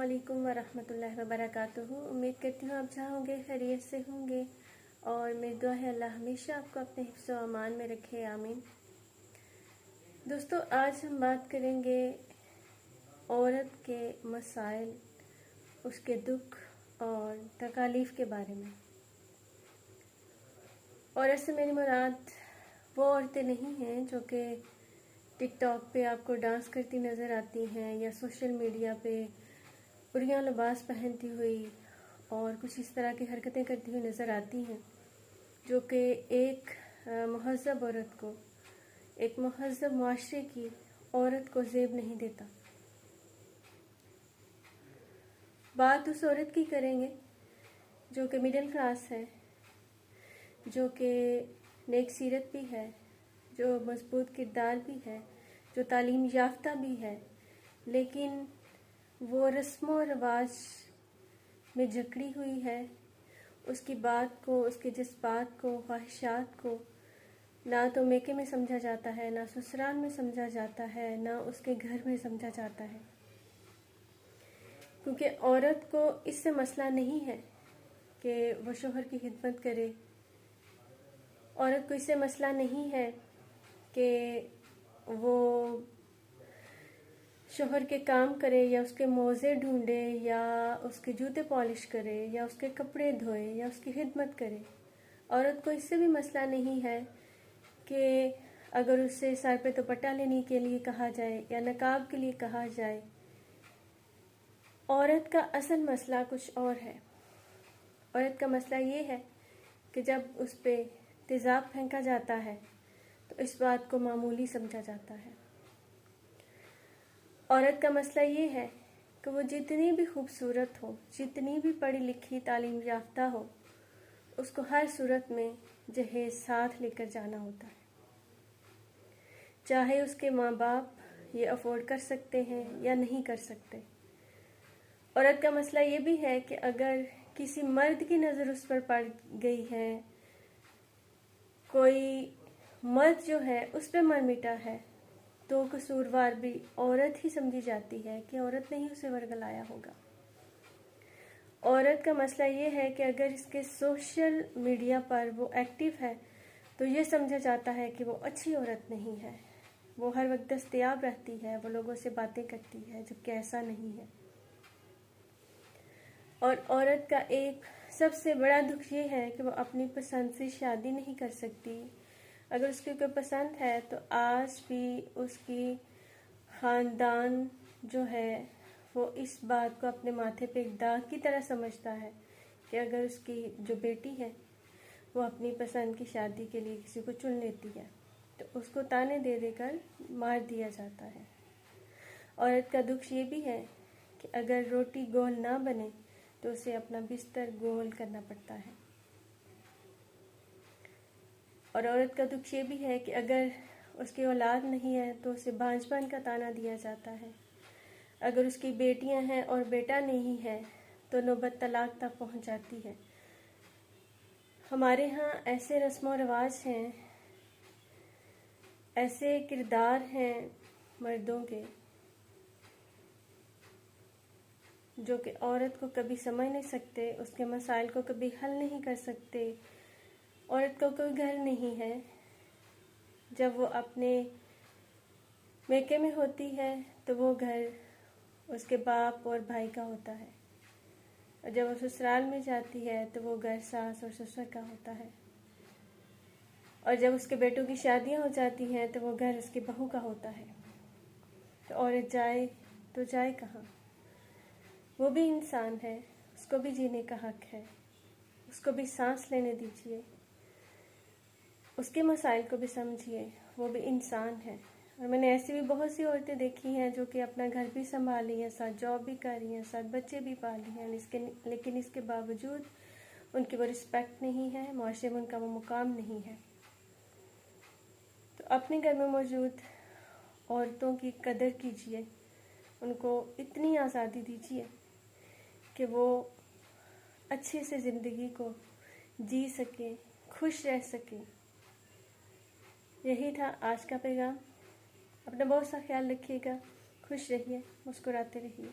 अस्सलामुअलैकुम वरहमतुल्लाहि वबरकातुहू। उम्मीद करती हूँ आप जहाँ होंगे खैरियत से होंगे और मेरी दुआ है अल्लाह हमेशा आपको अपने हिफ्ज़ व अमान में रखे, आमीन। दोस्तों, आज हम बात करेंगे औरत के मसाइल, उसके दुख और तकालीफ़ के बारे में। औरत से मेरी मुराद वो औरतें नहीं हैं जो कि टिकटॉक पे आपको डांस करती नज़र आती हैं या सोशल मीडिया पे बुरियां लिबास पहनती हुई और कुछ इस तरह की हरकतें करती हुई नज़र आती हैं, जो कि एक महज़्ज़ब औरत को, एक महज़्ज़ब मुआशरे की औरत को ज़ेब नहीं देता। बात उस औरत की करेंगे जो कि मिडिल क्लास है, जो कि नेक सीरत भी है, जो मजबूत किरदार भी है, जो तालीम याफ्ता भी है, लेकिन वो रस्म व रवाज में जकड़ी हुई है। उसकी बात को, उसके जज्बात को, ख्वाहिशात को ना तो मेके में समझा जाता है, ना ससुराल में समझा जाता है, ना उसके घर में समझा जाता है। क्योंकि औरत को इससे मसला नहीं है कि वो शोहर की खिदमत करे। औरत को इससे मसला नहीं है कि वो शोहर के काम करे या उसके मोज़े ढूंढे या उसके जूते पॉलिश करे या उसके कपड़े धोए या उसकी खिदमत करे। औरत को इससे भी मसला नहीं है कि अगर उससे सर पे दुपट्टा लेने के लिए कहा जाए या नकाब के लिए कहा जाए। औरत का असल मसला कुछ और है। औरत का मसला ये है कि जब उस पे तेज़ाब फेंका जाता है तो इस बात को मामूली समझा जाता है। औरत का मसला ये है कि वो जितनी भी खूबसूरत हो, जितनी भी पढ़ी लिखी तालीम याफ्ता हो, उसको हर सूरत में जहेज साथ लेकर जाना होता है। चाहे उसके माँ बाप ये अफोर्ड कर सकते हैं या नहीं कर सकते। औरत का मसला ये भी है कि अगर किसी मर्द की नज़र उस पर पड़ गई है, कोई मर्द जो है उस पर मर मिटा है, तो कसूरवार भी औरत ही समझी जाती है कि औरत ने ही उसे वर्गलाया होगा। औरत का मसला ये है कि अगर इसके सोशल मीडिया पर वो एक्टिव है तो ये समझा जाता है कि वो अच्छी औरत नहीं है, वो हर वक्त दस्तयाब रहती है, वो लोगों से बातें करती है, जबकि ऐसा नहीं है। और औरत का एक सबसे बड़ा दुख ये है कि वो अपनी पसंद से शादी नहीं कर सकती। अगर उसकी कोई पसंद है तो आज भी उसकी ख़ानदान जो है वो इस बात को अपने माथे पे एक दाग की तरह समझता है कि अगर उसकी जो बेटी है वो अपनी पसंद की शादी के लिए किसी को चुन लेती है तो उसको ताने दे देकर मार दिया जाता है। औरत का दुख ये भी है कि अगर रोटी गोल ना बने तो उसे अपना बिस्तर गोल करना पड़ता है। और औरत का दुख ये भी है कि अगर उसकी औलाद नहीं है तो उसे बांझपन का ताना दिया जाता है। अगर उसकी बेटियां हैं और बेटा नहीं है तो नौबत तलाक तक पहुंच जाती है। हमारे यहाँ ऐसे रस्म व रवाज हैं, ऐसे किरदार हैं मर्दों के जो कि औरत को कभी समझ नहीं सकते, उसके मसाइल को कभी हल नहीं कर सकते। औरत को कोई घर नहीं है। जब वो अपने मेके में होती है तो वो घर उसके बाप और भाई का होता है, और जब वो ससुराल में जाती है तो वो घर सास और ससुर का होता है, और जब उसके बेटों की शादियां हो जाती हैं तो वो घर उसकी बहू का होता है। तो औरत जाए तो जाए कहाँ? वो भी इंसान है, उसको भी जीने का हक है, उसको भी सांस लेने दीजिए, उसके मसाइल को भी समझिए, वो भी इंसान है। और मैंने ऐसी भी बहुत सी औरतें देखी हैं जो कि अपना घर भी संभाल रही हैं, साथ जॉब भी कर रही हैं, साथ बच्चे भी पाल रही हैं, लेकिन इसके बावजूद उनकी वो रिस्पेक्ट नहीं है, माशरे में उनका वो मुकाम नहीं है। तो अपने घर में मौजूद औरतों की कदर कीजिए, उनको इतनी आज़ादी दीजिए कि वो अच्छे से ज़िंदगी को जी सके, खुश रह सके। यही था आज का पैगाम। अपना बहुत सा ख्याल रखिएगा, खुश रहिए, मुस्कुराते रहिए।